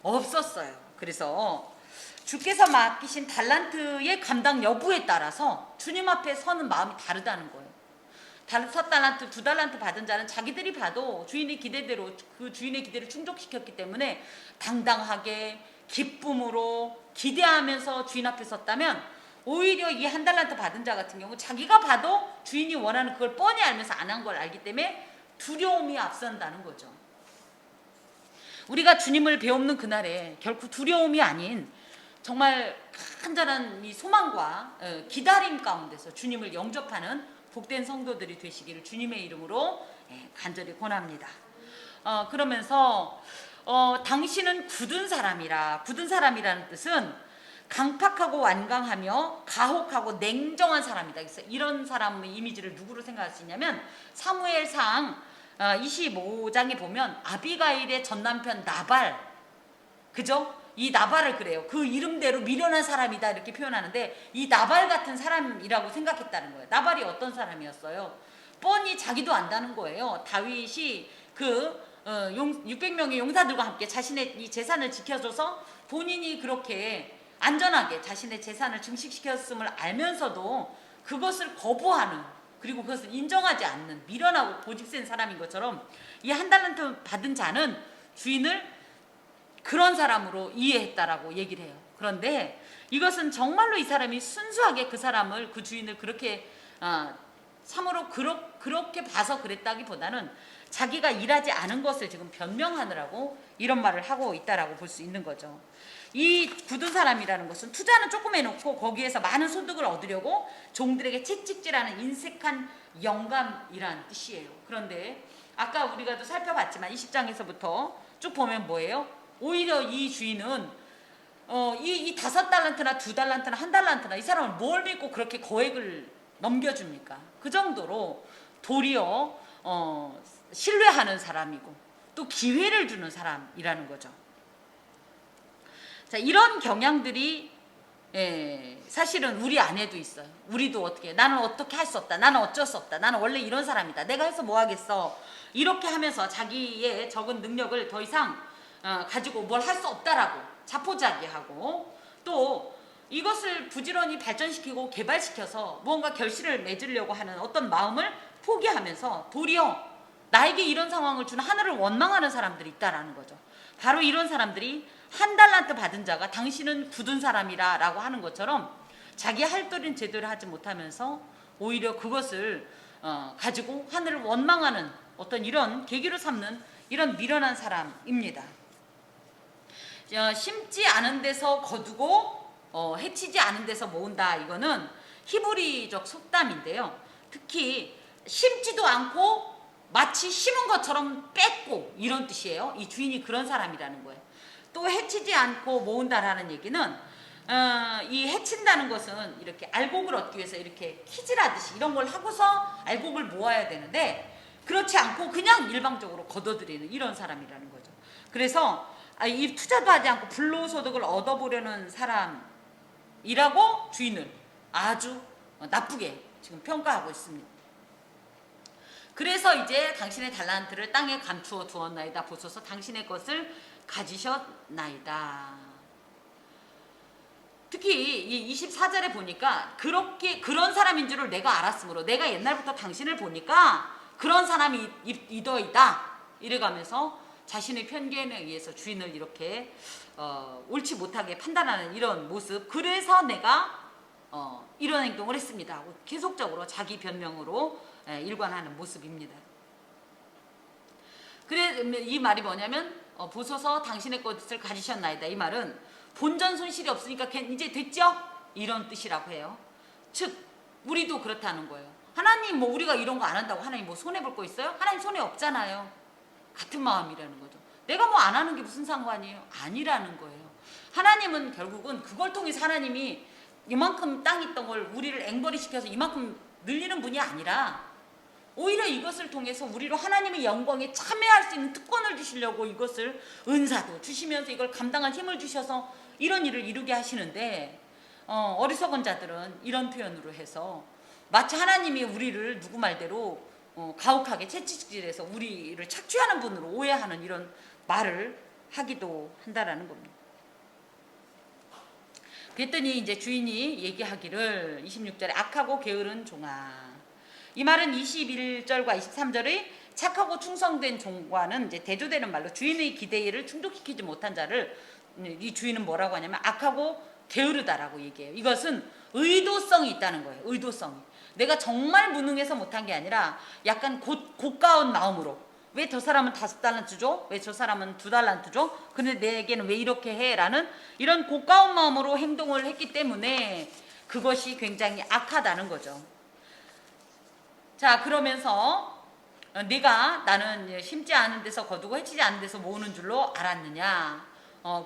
없었어요. 그래서 주께서 맡기신 달란트의 감당 여부에 따라서 주님 앞에 서는 마음이 다르다는 거예요. 5달란트, 2달란트 받은 자는 자기들이 봐도 주인의 기대대로 그 주인의 기대를 충족시켰기 때문에 당당하게 기쁨으로 기대하면서 주인 앞에 섰다면, 오히려 이 1달란트 받은 자 같은 경우 자기가 봐도 주인이 원하는 그걸 뻔히 알면서 안 한 걸 알기 때문에 두려움이 앞선다는 거죠. 우리가 주님을 배움는 그날에 결코 두려움이 아닌 정말 간절한 이 소망과 기다림 가운데서 주님을 영접하는 복된 성도들이 되시기를 주님의 이름으로 간절히 권합니다. 그러면서 당신은 굳은 사람이라, 굳은 사람이라는 뜻은 강팍하고 완강하며 가혹하고 냉정한 사람이다. 그래서 이런 사람의 이미지를 누구로 생각할 수 있냐면 사무엘상 25장에 보면 아비가일의 전남편 나발, 그죠? 이 나발을 그래요. 그 이름대로 미련한 사람이다 이렇게 표현하는데 이 나발 같은 사람이라고 생각했다는 거예요. 나발이 어떤 사람이었어요? 뻔히 자기도 안다는 거예요. 다윗이 600명의 용사들과 함께 자신의 이 재산을 지켜줘서 본인이 그렇게 안전하게 자신의 재산을 증식시켰음을 알면서도 그것을 거부하는, 그리고 그것을 인정하지 않는 미련하고 고집센 사람인 것처럼 이 한 달란트 받은 자는 주인을 그런 사람으로 이해했다라고 얘기를 해요. 그런데 이것은 정말로 이 사람이 순수하게 그 사람을, 그 주인을 그렇게 참으로 그렇게 봐서 그랬다기보다는 자기가 일하지 않은 것을 지금 변명하느라고 이런 말을 하고 있다라고 볼 수 있는 거죠. 이 굳은 사람이라는 것은 투자는 조금 해놓고 거기에서 많은 소득을 얻으려고 종들에게 채찍질하는 인색한 영감이란 뜻이에요. 그런데 아까 우리가 또 살펴봤지만 20장에서부터 쭉 보면 뭐예요? 오히려 이 주인은 이 5달란트나 2달란트나 1달란트나 이 사람을 뭘 믿고 그렇게 거액을 넘겨줍니까? 그 정도로 도리어 신뢰하는 사람이고 또 기회를 주는 사람이라는 거죠. 자, 이런 경향들이 사실은 우리 안에도 있어요. 우리도 어떻게, 나는 어떻게 할 수 없다, 나는 어쩔 수 없다, 나는 원래 이런 사람이다, 내가 해서 뭐 하겠어, 이렇게 하면서 자기의 적은 능력을 더 이상 가지고 뭘 할 수 없다라고 자포자기하고, 또 이것을 부지런히 발전시키고 개발시켜서 무언가 결실을 맺으려고 하는 어떤 마음을 포기하면서 도리어 나에게 이런 상황을 주는 하늘을 원망하는 사람들이 있다라는 거죠. 바로 이런 사람들이 1달란트 받은 자가 당신은 굳은 사람이라 라고 하는 것처럼 자기 할 도리는 제대로 하지 못하면서 오히려 그것을 가지고 하늘을 원망하는 어떤 이런 계기로 삼는 이런 미련한 사람입니다. 심지 않은 데서 거두고 해치지 않은 데서 모은다. 이거는 히브리적 속담인데요. 특히 심지도 않고 마치 심은 것처럼 뺏고 이런 뜻이에요. 이 주인이 그런 사람이라는 거예요. 또 해치지 않고 모은다라는 얘기는 이 해친다는 것은 이렇게 알곡을 얻기 위해서 이렇게 키질하듯이 이런 걸 하고서 알곡을 모아야 되는데 그렇지 않고 그냥 일방적으로 걷어들이는 이런 사람이라는 거죠. 그래서 이 투자도 하지 않고 불로소득을 얻어보려는 사람이라고 주인을 아주 나쁘게 지금 평가하고 있습니다. 그래서 이제 당신의 달란트를 땅에 감추어 두었나이다. 보소서 당신의 것을 가지셨나이다. 특히 이 24절에 보니까 그런 사람인 줄을 내가 알았으므로 내가 옛날부터 당신을 보니까 그런 사람이 이더이다 이래가면서 자신의 편견에 의해서 주인을 이렇게 옳지 못하게 판단하는 이런 모습, 그래서 내가 이런 행동을 했습니다 하고 계속적으로 자기 변명으로 일관하는 모습입니다. 그래 이 말이 뭐냐면 보소서 당신의 것을 가지셨나이다. 이 말은 본전 손실이 없으니까 이제 됐죠? 이런 뜻이라고 해요. 즉 우리도 그렇다는 거예요. 하나님 뭐 우리가 이런 거 안 한다고 하나님 뭐 손해볼 거 있어요? 하나님 손해 없잖아요. 같은 마음이라는 거죠. 내가 뭐 안 하는 게 무슨 상관이에요? 아니라는 거예요. 하나님은 결국은 그걸 통해서 하나님이 이만큼 땅 있던 걸 우리를 앵벌이 시켜서 이만큼 늘리는 분이 아니라 오히려 이것을 통해서 우리로 하나님의 영광에 참여할 수 있는 특권을 주시려고 이것을 은사도 주시면서 이걸 감당할 힘을 주셔서 이런 일을 이루게 하시는데 어리석은 자들은 이런 표현으로 해서 마치 하나님이 우리를 누구 말대로 가혹하게 채찍질해서 우리를 착취하는 분으로 오해하는 이런 말을 하기도 한다라는 겁니다. 그랬더니 이제 주인이 얘기하기를 26절에 악하고 게으른 종아. 이 말은 21절과 23절의 착하고 충성된 종과는 이제 대조되는 말로 주인의 기대를 충족시키지 못한 자를 이 주인은 뭐라고 하냐면 악하고 게으르다라고 얘기해요. 이것은 의도성이 있다는 거예요. 의도성이. 내가 정말 무능해서 못한 게 아니라 약간 고가운 마음으로 왜 저 사람은 5달란트 줘? 왜 저 사람은 2달란트 줘? 근데 내게는 왜 이렇게 해? 라는 이런 고가운 마음으로 행동을 했기 때문에 그것이 굉장히 악하다는 거죠. 자, 그러면서 나는 심지 않은 데서 거두고 해치지 않은 데서 모으는 줄로 알았느냐?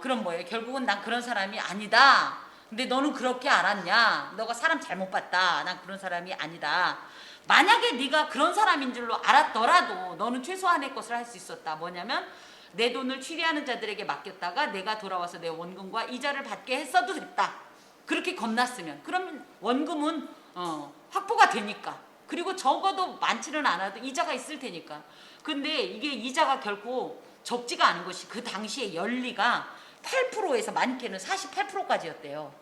그럼 뭐예요? 결국은 난 그런 사람이 아니다. 근데 너는 그렇게 알았냐? 너가 사람 잘못 봤다. 난 그런 사람이 아니다. 만약에 네가 그런 사람인 줄로 알았더라도 너는 최소한의 것을 할 수 있었다. 뭐냐면 내 돈을 취리하는 자들에게 맡겼다가 내가 돌아와서 내 원금과 이자를 받게 했어도 됐다. 그렇게 겁났으면 그러면 원금은 확보가 되니까, 그리고 적어도 많지는 않아도 이자가 있을 테니까. 근데 이게 이자가 결코 적지가 않은 것이 그 당시에 연리가 8%에서 많게는 48%까지였대요.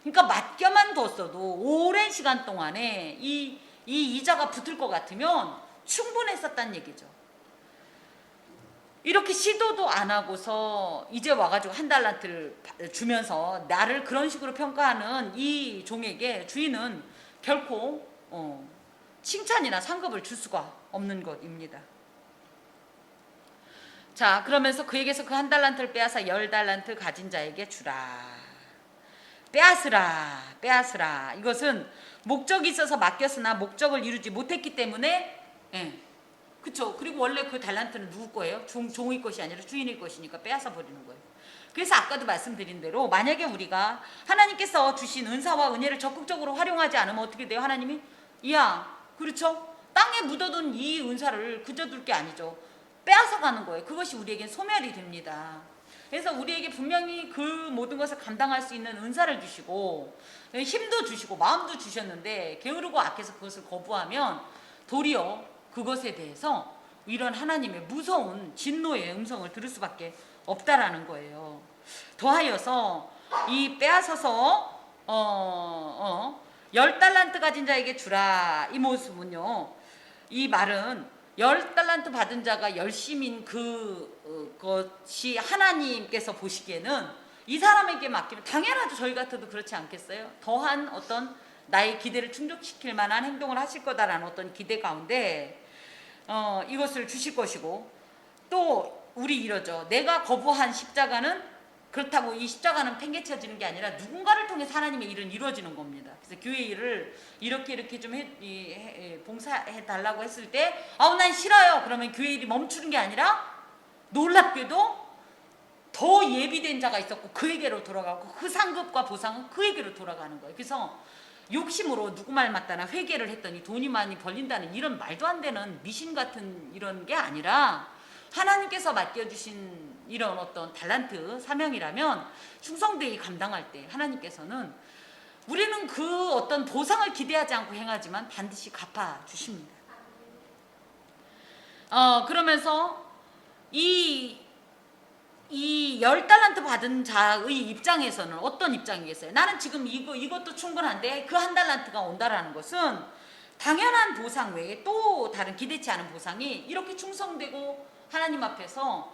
그러니까 맡겨만 뒀어도 오랜 시간 동안에 이 이자가 붙을 것 같으면 충분했었단 얘기죠. 이렇게 시도도 안 하고서 이제 와가지고 한 달란트를 주면서 나를 그런 식으로 평가하는 이 종에게 주인은 결코 칭찬이나 상급을 줄 수가 없는 것입니다. 자, 그러면서 그에게서 그 한 달란트를 빼앗아 10달란트 가진 자에게 주라. 빼앗으라. 이것은 목적이 있어서 맡겼으나 목적을 이루지 못했기 때문에, 그쵸. 그리고 원래 그 달란트는 누구 거예요? 종의 것이 아니라 주인의 것이니까 빼앗아 버리는 거예요. 그래서 아까도 말씀드린 대로 만약에 우리가 하나님께서 주신 은사와 은혜를 적극적으로 활용하지 않으면 어떻게 돼요? 하나님이 그렇죠? 땅에 묻어둔 이 은사를 그저 둘 게 아니죠. 빼앗아 가는 거예요. 그것이 우리에겐 소멸이 됩니다. 그래서 우리에게 분명히 그 모든 것을 감당할 수 있는 은사를 주시고 힘도 주시고 마음도 주셨는데 게으르고 악해서 그것을 거부하면 도리어 그것에 대해서 이런 하나님의 무서운 진노의 음성을 들을 수밖에 없다라는 거예요. 더하여서 이 빼앗아서 10달란트 가진 자에게 주라, 이 모습은요, 이 말은 10달란트 받은 자가 열심인 그것이 하나님께서 보시기에는 이 사람에게 맡기면 당연하죠. 저희 같아도 그렇지 않겠어요? 더한 어떤 나의 기대를 충족시킬 만한 행동을 하실 거다라는 어떤 기대 가운데 이것을 주실 것이고, 또 우리 이러죠. 내가 거부한 십자가는 그렇다고 이 십자가는 팽개쳐지는 게 아니라 누군가를 통해서 하나님의 일은 이루어지는 겁니다. 그래서 교회 일을 이렇게 좀 봉사해 달라고 했을 때 난 싫어요. 그러면 교회 일이 멈추는 게 아니라 놀랍게도 더 예비된 자가 있었고 그에게로 돌아가고 그 상급과 보상은 그에게로 돌아가는 거예요. 그래서 욕심으로 누구 말 맞다나 회개를 했더니 돈이 많이 벌린다는 이런 말도 안 되는 미신 같은 이런 게 아니라 하나님께서 맡겨주신 이런 어떤 달란트 사명이라면 충성되이 감당할 때 하나님께서는 우리는 그 어떤 보상을 기대하지 않고 행하지만 반드시 갚아주십니다. 그러면서 이 10달란트 받은 자의 입장에서는 어떤 입장이겠어요? 나는 지금 이것도 충분한데 그 한 달란트가 온다라는 것은 당연한 보상 외에 또 다른 기대치 않은 보상이 이렇게 충성되고 하나님 앞에서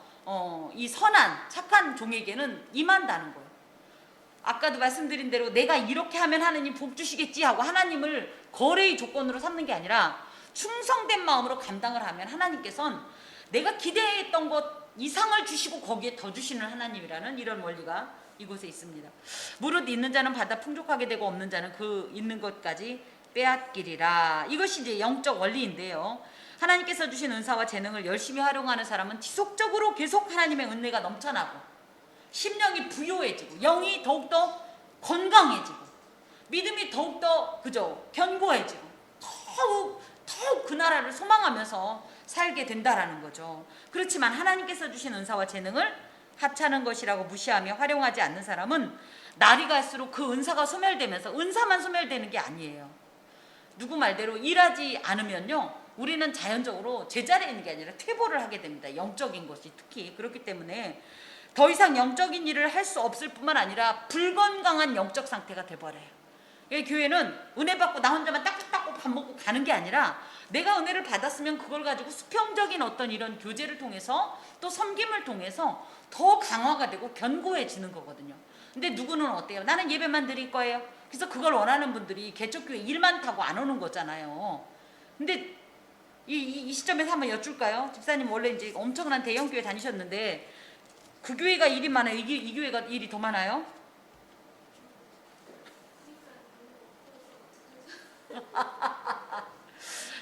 이 선한 착한 종에게는 임한다는 거예요. 아까도 말씀드린 대로 내가 이렇게 하면 하나님 복 주시겠지 하고 하나님을 거래의 조건으로 삼는 게 아니라 충성된 마음으로 감당을 하면 하나님께서는 내가 기대했던 것 이상을 주시고 거기에 더 주시는 하나님이라는 이런 원리가 이곳에 있습니다. 무릇 있는 자는 받아 풍족하게 되고 없는 자는 그 있는 것까지 빼앗기리라. 이것이 이제 영적 원리인데요. 하나님께서 주신 은사와 재능을 열심히 활용하는 사람은 지속적으로 계속 하나님의 은혜가 넘쳐나고 심령이 부요해지고 영이 더욱더 건강해지고 믿음이 더욱더 견고해지고 더욱 그 나라를 소망하면서 살게 된다라는 거죠. 그렇지만 하나님께서 주신 은사와 재능을 하찮은 것이라고 무시하며 활용하지 않는 사람은 날이 갈수록 그 은사가 소멸되면서 은사만 소멸되는 게 아니에요. 누구 말대로 일하지 않으면요, 우리는 자연적으로 제자리에 있는 게 아니라 퇴보를 하게 됩니다. 영적인 것이 특히 그렇기 때문에 더 이상 영적인 일을 할 수 없을 뿐만 아니라 불건강한 영적 상태가 돼버려요. 교회는 은혜 받고 나 혼자만 딱딱딱 밥 먹고 가는 게 아니라 내가 은혜를 받았으면 그걸 가지고 수평적인 어떤 이런 교제를 통해서 또 섬김을 통해서 더 강화가 되고 견고해지는 거거든요. 근데 누구는 어때요? 나는 예배만 드릴 거예요. 그래서 그걸 원하는 분들이 개척교회 일만 타고 안 오는 거잖아요. 근데 이 시점에서 한번 여쭐까요? 집사님 원래 이제 엄청난 대형교회 다니셨는데 그 교회가 일이 많아요? 이 교회가 일이 더 많아요?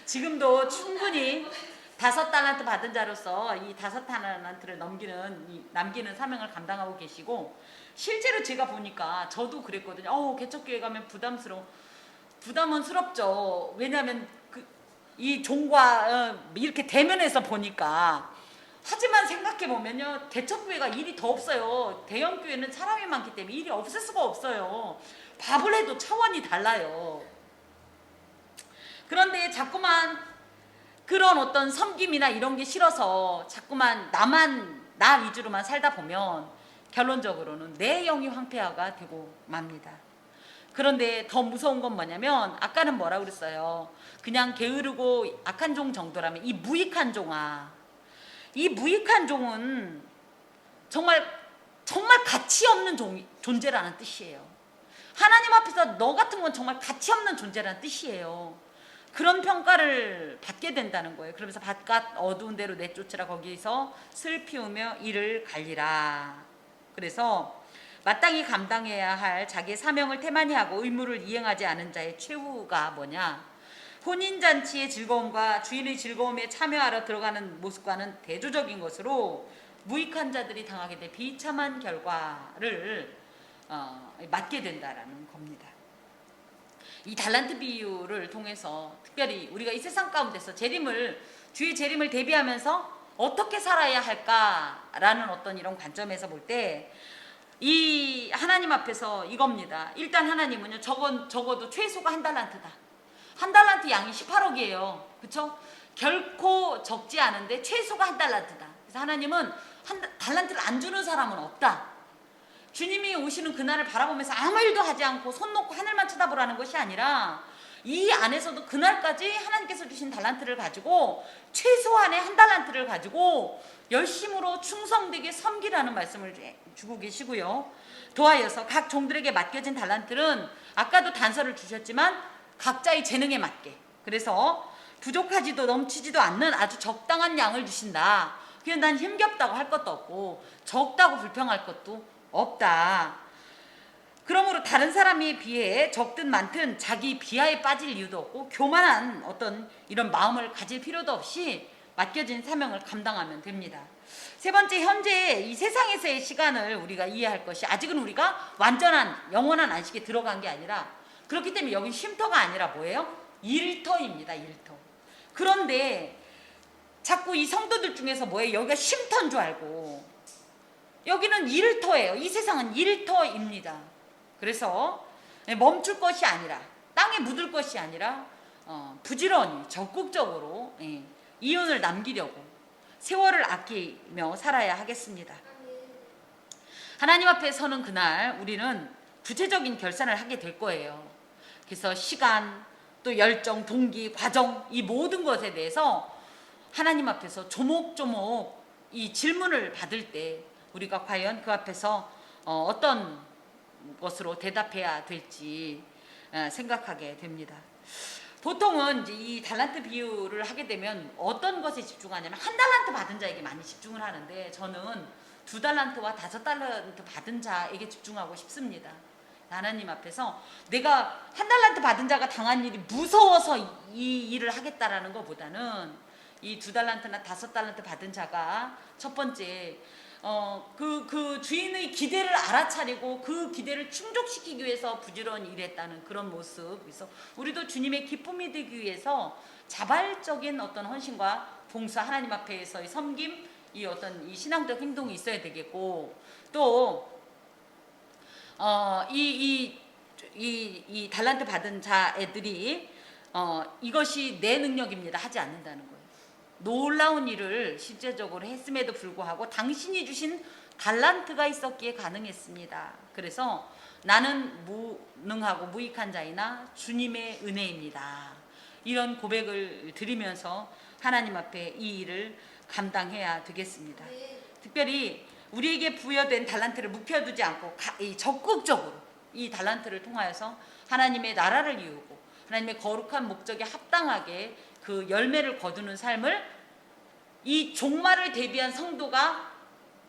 지금도 충분히 5달란트 받은 자로서 이 5달란트를 남기는 사명을 감당하고 계시고, 실제로 제가 보니까 저도 그랬거든요. 개척교회 가면 부담은 스럽죠. 왜냐하면 이 종과 이렇게 대면해서 보니까. 하지만 생각해 보면요, 개척교회가 일이 더 없어요. 대형교회는 사람이 많기 때문에 일이 없을 수가 없어요. 밥을 해도 차원이 달라요. 그런데 자꾸만 그런 어떤 섬김이나 이런 게 싫어서 자꾸만 나 위주로만 살다 보면 결론적으로는 내 영이 황폐화가 되고 맙니다. 그런데 더 무서운 건 뭐냐면, 아까는 뭐라고 그랬어요? 그냥 게으르고 악한 종 정도라면 이 무익한 종아, 이 무익한 종은 정말 가치 없는 존재라는 뜻이에요. 하나님 앞에서 너 같은 건 정말 가치 없는 존재라는 뜻이에요. 그런 평가를 받게 된다는 거예요. 그러면서 바깥 어두운 데로 내쫓으라, 거기서 슬피우며 이를 갈리라. 그래서 마땅히 감당해야 할 자기의 사명을 태만히 하고 의무를 이행하지 않은 자의 최후가 뭐냐? 혼인잔치의 즐거움과 주인의 즐거움에 참여하러 들어가는 모습과는 대조적인 것으로 무익한 자들이 당하게 될 비참한 결과를 맞게 된다라는 겁니다. 이 달란트 비유를 통해서 특별히 우리가 이 세상 가운데서 주의 재림을 대비하면서 어떻게 살아야 할까라는 어떤 이런 관점에서 볼 때, 이 하나님 앞에서 이겁니다. 일단 하나님은요, 적어도 최소가 1달란트다. 1달란트 양이 18억이에요. 그쵸? 결코 적지 않은데 최소가 1달란트다. 그래서 하나님은 달란트를 안 주는 사람은 없다. 주님이 오시는 그날을 바라보면서 아무 일도 하지 않고 손 놓고 하늘만 쳐다보라는 것이 아니라, 이 안에서도 그날까지 하나님께서 주신 달란트를 가지고 최소한의 1달란트를 가지고 열심으로 충성되게 섬기라는 말씀을 주고 계시고요. 도하여서 각 종들에게 맡겨진 달란트는 아까도 단서를 주셨지만 각자의 재능에 맞게, 그래서 부족하지도 넘치지도 않는 아주 적당한 양을 주신다. 그냥 난 힘겹다고 할 것도 없고 적다고 불평할 것도 없다. 그러므로 다른 사람에 비해 적든 많든 자기 비하에 빠질 이유도 없고 교만한 어떤 이런 마음을 가질 필요도 없이 맡겨진 사명을 감당하면 됩니다. 세 번째, 현재 이 세상에서의 시간을 우리가 이해할 것이, 아직은 우리가 완전한 영원한 안식에 들어간 게 아니라, 그렇기 때문에 여기 쉼터가 아니라 뭐예요? 일터입니다. 일터. 그런데 자꾸 이 성도들 중에서 뭐예요? 여기가 쉼터인 줄 알고, 여기는 일터예요. 이 세상은 일터입니다. 그래서 멈출 것이 아니라, 땅에 묻을 것이 아니라 부지런히 적극적으로 이윤을 남기려고 세월을 아끼며 살아야 하겠습니다. 하나님 앞에 서는 그날 우리는 구체적인 결산을 하게 될 거예요. 그래서 시간, 또 열정, 동기, 과정, 이 모든 것에 대해서 하나님 앞에서 조목조목 이 질문을 받을 때 우리가 과연 그 앞에서 어떤 것으로 대답해야 될지 생각하게 됩니다. 보통은 이제 이 달란트 비유를 하게 되면 어떤 것에 집중하냐면 1달란트 받은 자에게 많이 집중을 하는데, 저는 2달란트와 5달란트 받은 자에게 집중하고 싶습니다. 하나님 앞에서 내가 1달란트 받은 자가 당한 일이 무서워서 이 일을 하겠다라는 것보다는, 이 2달란트나 5달란트 받은 자가 첫 번째 그 주인의 기대를 알아차리고 그 기대를 충족시키기 위해서 부지런히 일했다는 그런 모습. 그래서 우리도 주님의 기쁨이 되기 위해서 자발적인 어떤 헌신과 봉사, 하나님 앞에서의 섬김, 이 어떤 이 신앙적 행동이 있어야 되겠고, 또 이 달란트 받은 자애들이 이것이 내 능력입니다 하지 않는다는 거예요. 놀라운 일을 실제적으로 했음에도 불구하고 당신이 주신 달란트가 있었기에 가능했습니다. 그래서 나는 무능하고 무익한 자이나 주님의 은혜입니다. 이런 고백을 드리면서 하나님 앞에 이 일을 감당해야 되겠습니다. 특별히 우리에게 부여된 달란트를 묵혀두지 않고 적극적으로 이 달란트를 통하여서 하나님의 나라를 이루고 하나님의 거룩한 목적에 합당하게 그 열매를 거두는 삶을, 이 종말을 대비한 성도가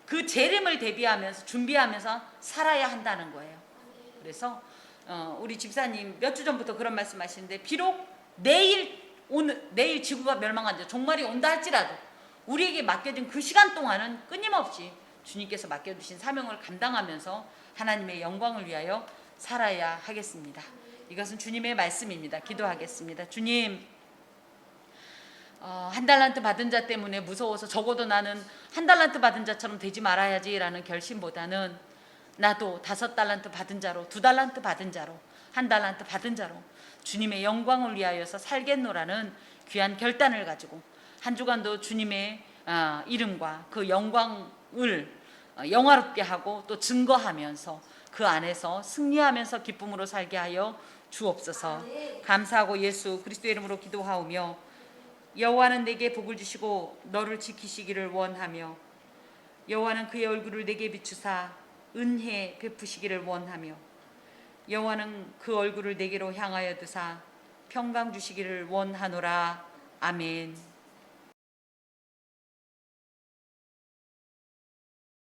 그 재림을 대비하면서 준비하면서 살아야 한다는 거예요. 그래서 우리 집사님 몇 주 전부터 그런 말씀하시는데, 비록 내일 오늘 내일 지구가 멸망한다, 종말이 온다 할지라도 우리에게 맡겨진 그 시간 동안은 끊임없이 주님께서 맡겨주신 사명을 감당하면서 하나님의 영광을 위하여 살아야 하겠습니다. 이것은 주님의 말씀입니다. 기도하겠습니다. 주님, 한 달란트 받은 자 때문에 무서워서 적어도 나는 한 달란트 받은 자처럼 되지 말아야지라는 결심보다는 나도 5달란트 받은 자로, 2달란트 받은 자로, 1달란트 받은 자로 주님의 영광을 위하여서 살겠노라는 귀한 결단을 가지고 한 주간도 주님의 이름과 그 영광을 영화롭게 하고 또 증거하면서 그 안에서 승리하면서 기쁨으로 살게 하여 주옵소서. 감사하고 예수 그리스도의 이름으로 기도하오며, 여호와는 내게 복을 주시고 너를 지키시기를 원하며, 여호와는 그의 얼굴을 내게 비추사 은혜 베푸시기를 원하며, 여호와는 그 얼굴을 내게로 향하여 드사 평강 주시기를 원하노라. 아멘.